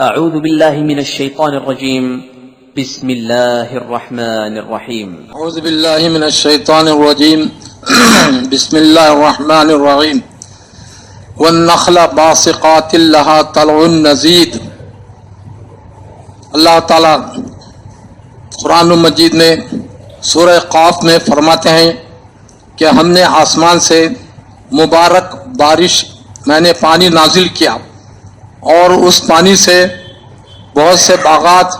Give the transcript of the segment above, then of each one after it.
أعوذ بالله من الشيطان الرجيم. بسم الله الرحمن الرحيم. أعوذ بالله من الشيطان الرجيم. بسم الله الرحمن الرحيم. والنخل باسقات لها طلع نضيد. اللہ تعالیٰ قرآن مجید میں سورہ قاف میں فرماتے ہیں کہ ہم نے آسمان سے مبارک بارش میں نے پانی نازل کیا اور اس پانی سے بہت سے باغات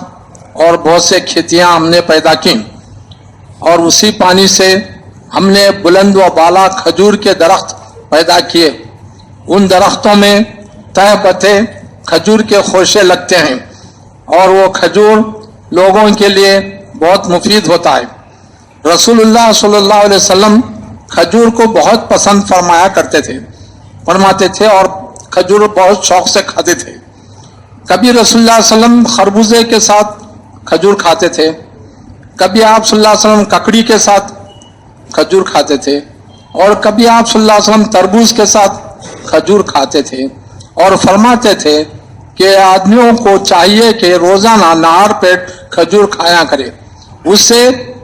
اور بہت سے کھیتیاں ہم نے پیدا کی اور اسی پانی سے ہم نے بلند و بالا کھجور کے درخت پیدا کیے. ان درختوں میں تہ بتہ کھجور کے خوشے لگتے ہیں اور وہ کھجور لوگوں کے لیے بہت مفید ہوتا ہے. رسول اللہ صلی اللہ علیہ وسلم کھجور کو بہت پسند فرماتے تھے اور کھجور بہت شوق سے کھاتے تھے. کبھی رسول اللہ صلی اللہ علیہ وسلم خربوزے کے ساتھ کھجور کھاتے تھے, کبھی آپ صلی اللہ علیہ وسلم ککڑی کے ساتھ کھجور کھاتے تھے اور کبھی آپ صلی اللہ علیہ وسلم تربوز کے ساتھ کھجور کھاتے تھے. اور فرماتے تھے کہ آدمیوں کو چاہیے کہ روزانہ نہار پیٹ کھجور کھایا کرے, اس سے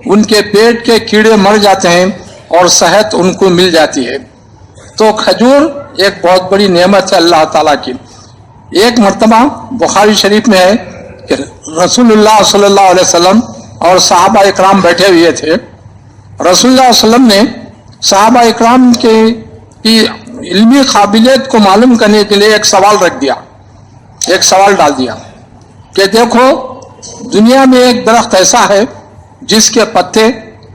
ان کے پیٹ کے کیڑے مر جاتے ہیں اور صحت ان کو مل جاتی ہے. تو کھجور ایک بہت بڑی نعمت ہے اللہ تعالیٰ کی. ایک مرتبہ بخاری شریف میں ہے کہ رسول اللہ صلی اللہ علیہ وسلم اور صحابہ اکرام بیٹھے ہوئے تھے. رسول اللہ صلی اللہ علیہ وسلم نے صحابہ اکرام کی علمی قابلیت کو معلوم کرنے کے لیے ایک سوال ڈال دیا کہ دیکھو دنیا میں ایک درخت ایسا ہے جس کے پتے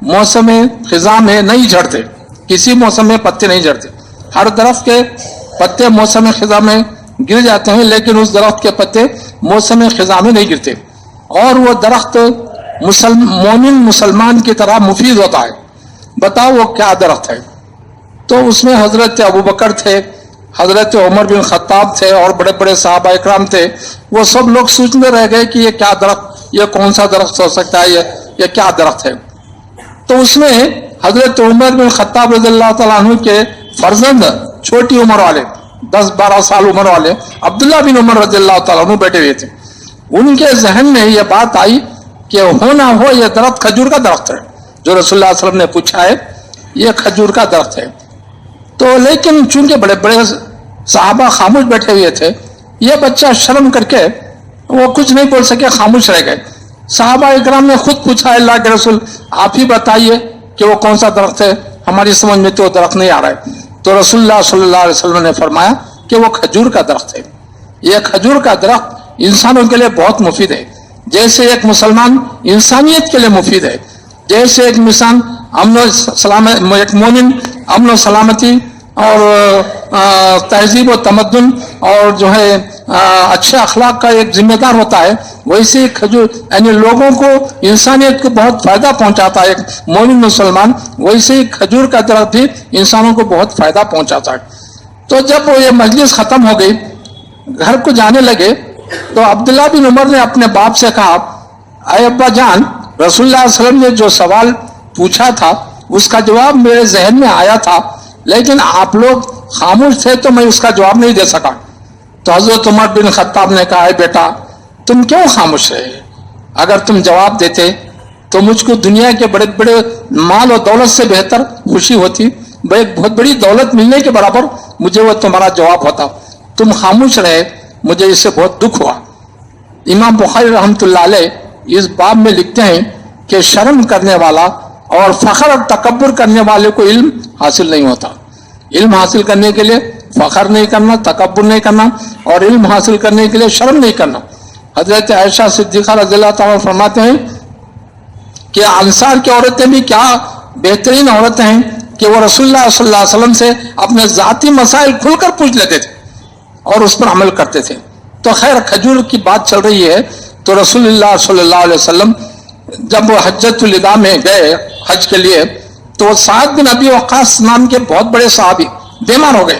موسم خزاں میں نہیں جھڑتے, کسی موسم میں پتے نہیں جھڑتے. ہر درخت کے پتے موسم خزاں میں گر جاتے ہیں لیکن اس درخت کے پتے موسم خزاں میں نہیں گرتے, اور وہ درخت مومن مسلمان کی طرح مفید ہوتا ہے. بتاؤ وہ کیا درخت ہے؟ تو اس میں حضرت ابوبکر تھے, حضرت عمر بن خطاب تھے اور بڑے بڑے صحابہ اکرام تھے. وہ سب لوگ سوچنے رہ گئے کہ یہ کیا درخت, یہ کون سا درخت ہو سکتا ہے, یہ کیا درخت ہے. تو اس میں حضرت عمر بن خطاب رضی اللہ تعالیٰ عنہ کے فرزند چھوٹی عمر والے 10-12 سال عمر والے عبداللہ بن عمر رضی اللہ تعالیٰ عنہ بیٹھے ہوئے تھے. ان کے ذہن میں یہ بات آئی کہ ہو نہ ہو یہ درخت کھجور کا درخت ہے جو رسول اللہ صلی اللہ علیہ وسلم نے پوچھا ہے, یہ کھجور کا درخت ہے. تو لیکن چونکہ بڑے بڑے صحابہ خاموش بیٹھے ہوئے تھے, یہ بچہ شرم کر کے وہ کچھ نہیں بول سکے, خاموش رہ گئے. صحابہ اکرام نے خود پوچھا اللہ کے رسول آپ ہی بتائیے کہ وہ کون سا درخت ہے, ہماری سمجھ میں تو درخت نہیں آ رہا ہے. تو رسول اللہ صلی اللہ علیہ وسلم نے فرمایا کہ وہ کھجور کا درخت ہے. یہ کھجور کا درخت انسانوں کے لیے بہت مفید ہے, جیسے ایک مسلمان انسانیت کے لیے مفید ہے, جیسے ایک انسان ایک مومن امن و سلامتی اور تہذیب و تمدن اور جو ہے اچھے اخلاق کا ایک ذمہ دار ہوتا ہے, ویسے کھجور یعنی لوگوں کو انسانیت کو بہت فائدہ پہنچاتا ہے. ایک مومن مسلمان ویسے ہی کھجور کا درخت بھی انسانوں کو بہت فائدہ پہنچاتا ہے. تو جب وہ یہ مجلس ختم ہو گئی, گھر کو جانے لگے, تو عبداللہ بن عمر نے اپنے باپ سے کہا اے ابا جان, رسول اللہ صلی اللہ علیہ وسلم نے جو سوال پوچھا تھا اس کا جواب میرے ذہن میں آیا تھا, لیکن آپ لوگ خاموش تھے تو میں اس کا جواب نہیں دے سکا. تو حضرت عمر بن خطاب نے کہا اے بیٹا تم کیوں خاموش رہے, اگر تم جواب دیتے تو مجھ کو دنیا کے بڑے بڑے مال و دولت سے بہتر خوشی ہوتی, بہت بڑی دولت ملنے کے برابر مجھے وہ تمہارا جواب ہوتا. تم خاموش رہے, مجھے اس سے بہت دکھ ہوا. امام بخاری رحمۃ اللہ علیہ اس باب میں لکھتے ہیں کہ شرم کرنے والا اور فخر اور تکبر کرنے والے کو علم حاصل نہیں ہوتا. علم حاصل کرنے کے لیے فخر نہیں کرنا, تکبر نہیں کرنا, اور علم حاصل کرنے کے لیے شرم نہیں کرنا. حضرت عائشہ صدیقہ رضی اللہ تعالیٰ فرماتے ہیں کہ انصار کی عورتیں بھی کیا بہترین عورتیں ہیں کہ وہ رسول اللہ صلی اللہ علیہ وسلم سے اپنے ذاتی مسائل کھل کر پوچھ لیتے تھے اور اس پر عمل کرتے تھے. تو خیر کھجور کی بات چل رہی ہے, تو رسول اللہ صلی اللہ علیہ وسلم جب وہ حجۃ الوداع میں گئے حج کے لیے, تو سعد بن ابی وقاص نام کے بہت بڑے صحابی بیمار ہو گئے,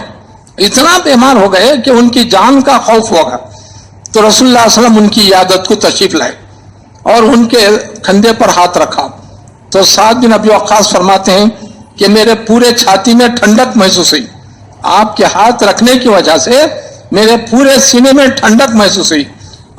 اتنا بیمار ہو گئے کہ ان کی جان کا خوف ہوگا. تو رسول اللہ صلی اللہ علیہ وسلم ان کی عیادت کو تشریف لائے اور ان کے کندھے پر ہاتھ رکھا. تو سعد بن ابی وقاص فرماتے ہیں کہ میرے پورے چھاتی میں ٹھنڈک محسوس ہوئی, آپ کے ہاتھ رکھنے کی وجہ سے میرے پورے سینے میں ٹھنڈک محسوس ہوئی.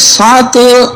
7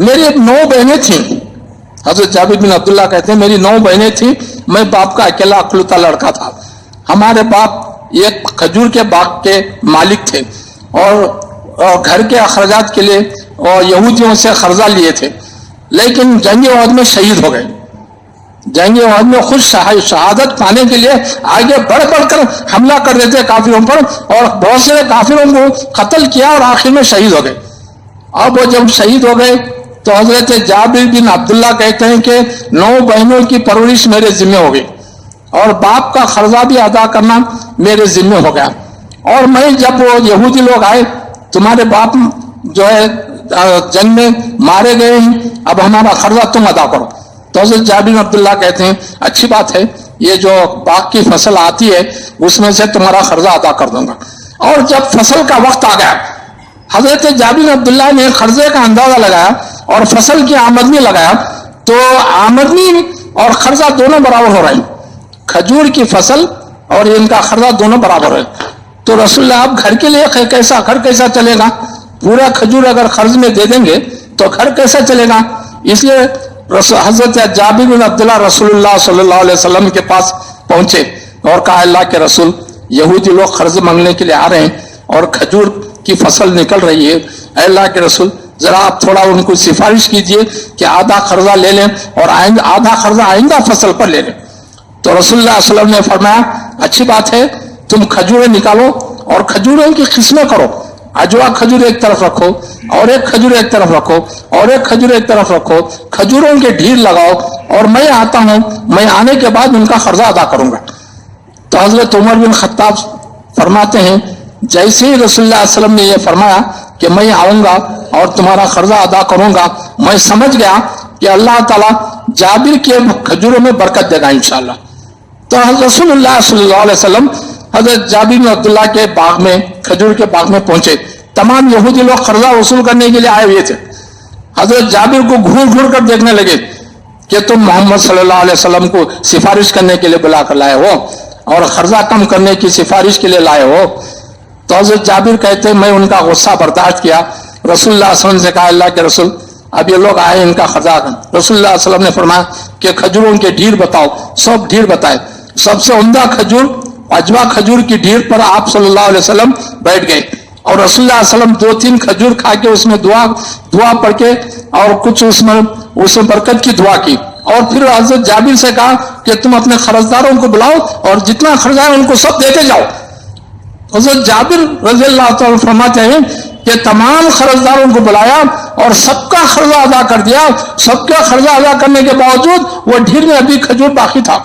میری 9 بہنیں تھیں. حضرت جابر بن عبداللہ کہتے ہیں میری 9 بہنیں تھیں, میں باپ کا اکیلا اکلوتا لڑکا تھا. ہمارے باپ ایک کھجور کے باغ کے مالک تھے اور گھر کے اخراجات کے لیے اور یہودیوں سے قرضہ لیے تھے, لیکن جنگ احد میں شہید ہو گئے. جنگ احد میں خود شہادت پانے کے لیے آگے بڑھ بڑھ کر حملہ کر دیتے کافروں پر, اور بہت سے کافروں کو قتل کیا اور آخر میں شہید ہو گئے. اب وہ جب شہید ہو گئے تو حضرت جابر بن عبداللہ کہتے ہیں کہ 9 بہنوں کی پرورش میرے ذمہ ہو گئی اور باپ کا قرضہ بھی ادا کرنا میرے ذمہ ہو گیا. اور میں جب وہ یہودی لوگ آئے, تمہارے باپ جو ہے جنگ میں مارے گئے ہیں, اب ہمارا قرضہ تم ادا کرو. تو حضرت جابر بن عبداللہ کہتے ہیں اچھی بات ہے, یہ جو باغ کی فصل آتی ہے اس میں سے تمہارا قرضہ ادا کر دوں گا. اور جب فصل کا وقت آ گیا, حضرت جابر بن عبداللہ نے قرضے کا اندازہ لگایا اور فصل کی آمدنی لگایا, تو آمدنی اور قرضہ دونوں برابر ہو رہے ہیں. کھجور کی فصل اور ان کا قرضہ دونوں برابر ہے. تو رسول اللہ آپ گھر کے لیے گھر کیسا چلے گا؟ پورا کھجور اگر قرض میں دے دیں گے تو گھر کیسا چلے گا؟ اس لیے حضرت جابر بن عبداللہ رسول اللہ صلی اللہ علیہ وسلم کے پاس پہنچے اور کہا اللہ کے رسول, یہودی لوگ قرض مانگنے کے لیے آ رہے ہیں اور کھجور کی فصل نکل رہی ہے, اے اللہ کے رسول ذرا آپ تھوڑا ان کو سفارش کیجئے کہ آدھا قرضہ لے لیں اور آدھا قرضہ آئندہ فصل پر لے لیں. تو رسول اللہ صلی اللہ علیہ وسلم نے فرمایا اچھی بات ہے, تم کھجوریں نکالو اور کھجوروں کی قسمیں کرو. اجوا کھجور ایک طرف رکھو اور ایک کھجور ایک طرف رکھو اور ایک کھجور ایک طرف رکھو, کھجوروں کے ڈھیر لگاؤ اور میں آتا ہوں, میں آنے کے بعد ان کا قرضہ ادا کروں گا. تو حضرت عمر بن خطاب فرماتے ہیں جیسے ہی رسول اللہ علیہ وسلم نے یہ فرمایا کہ میں آؤں گا اور تمہارا قرضہ ادا کروں گا, میں سمجھ گیا کہ اللہ تعالیٰ جابر کے کھجوروں میں برکت دے گا انشاءاللہ. تو رسول اللہ صلی اللہ علیہ وسلم حضرت جابر بن عبداللہ کے باغ میں, کھجور کے باغ میں پہنچے. تمام یہودی لوگ قرضہ وصول کرنے کے لیے آئے ہوئے تھے. حضرت جابر کو گھور گھور کر دیکھنے لگے کہ تم محمد صلی اللہ علیہ وسلم کو سفارش کرنے کے لیے بلا کر لائے ہو اور قرضہ کم کرنے کی سفارش کے لیے لائے ہو. تو حضرت جابر کہتے ہیں میں ان کا غصہ برداشت کیا. رسول اللہ صلی اللہ علیہ وسلم سے کہا اللہ کے رسول اب یہ لوگ آئے ان کا قرضہ. رسول اللہ صلی اللہ علیہ وسلم نے فرمایا کہ کھجوروں کے ڈھیر بتاؤ. سب ڈھیر بتائے. سب سے عمدہ کھجور اجوا کھجور کی ڈھیر پر آپ صلی اللہ علیہ وسلم بیٹھ گئے اور رسول اللہ علیہ وسلم 2-3 کھجور کھا کے اس میں دعا پڑھ کے اور کچھ اس میں برکت کی دعا کی. اور پھر حضرت جابر سے کہا کہ تم اپنے قرضداروں کو بلاؤ اور جتنا قرضہ ہے ان کو سب دیتے جاؤ. حضرت جابر رضی اللہ تعالیٰ فرماتے ہیں کہ تمام قرضداروں کو بلایا اور سب کا قرضہ ادا کر دیا. سب کا قرضہ ادا کرنے کے باوجود وہ ڈھیر میں ابھی کھجور باقی تھا.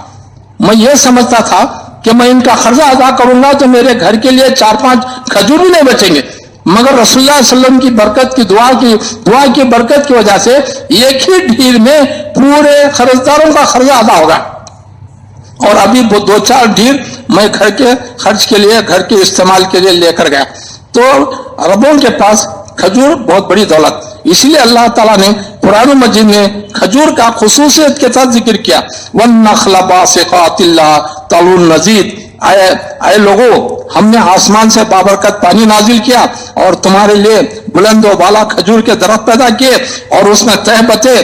میں یہ سمجھتا تھا کہ میں ان کا قرضہ ادا کروں گا تو میرے گھر کے لیے 4-5 کھجور بھی نہیں بچیں گے, مگر رسول اللہ صلی اللہ علیہ وسلم کی برکت کی دعا کی برکت کی وجہ سے ایک ہی ڈھیر میں پورے قرضداروں کا قرضہ ادا ہوگا. اور ابھی 2-4 ڈھیر میں گھر کے خرچ کے لیے, گھر کے استعمال کے لیے لے کر گیا. تو عربوں کے پاس کھجور بہت بڑی دولت. اسی لیے اللہ تعالیٰ نے قرآن مجید میں کھجور کا خصوصیت کے ساتھ ذکر کیا وَالنَّخْلَ بَاسِقَاتٍ لَّهَا طَلْعٌ نَضِيدٌ. اے لوگو ہم نے آسمان سے بابرکت پانی نازل کیا اور تمہارے لیے بلند و بالا کھجور کے درخت پیدا کیے اور اس میں تہ بتے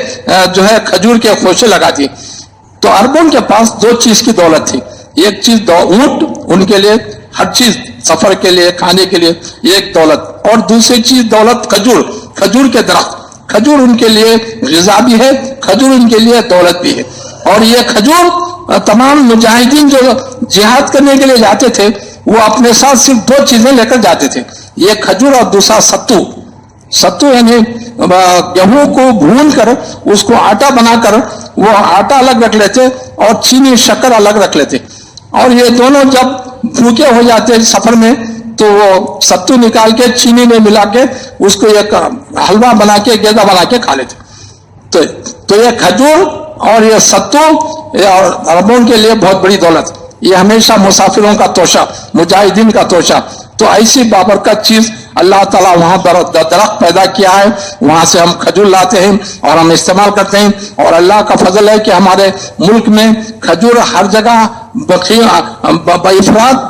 جو ہے کھجور کے خوشے لگا دی. تو عربوں کے پاس 2 چیز کی دولت تھی. ایک چیز اونٹ, ان کے لیے ہر چیز سفر کے لیے کھانے کے لیے ایک دولت, اور دوسری چیز دولت کھجور کے درخت. کھجور ان کے لیے غذا بھی ہے, کھجور ان کے لیے دولت بھی ہے. اور یہ کھجور تمام مجاہدین جو جہاد کرنے کے لیے جاتے تھے وہ اپنے ساتھ صرف 2 چیزیں لے کر جاتے تھے, ایک کھجور اور دوسرا ستو یعنی گیہوں کو بھون کر اس کو آٹا بنا کر وہ آٹا الگ رکھ لیتے اور چینی شکر الگ رکھ لیتے. اور یہ دونوں جب بھوکے ہو جاتے سفر میں تو وہ ستو نکال کے چینی میں ملا کے اس کو ایک حلوہ بنا کے گیدا بنا کے کھا لیتے. تو یہ کھجور اور یہ ستو عربوں کے لیے بہت بڑی دولت. یہ ہمیشہ مسافروں کا توشہ, مجاہدین کا توشہ. تو ایسی بابرکت چیز اللہ تعالیٰ وہاں درخت پیدا کیا ہے, وہاں سے ہم کھجور لاتے ہیں اور ہم استعمال کرتے ہیں. اور اللہ کا فضل ہے کہ ہمارے ملک میں کھجور ہر جگہ بافراد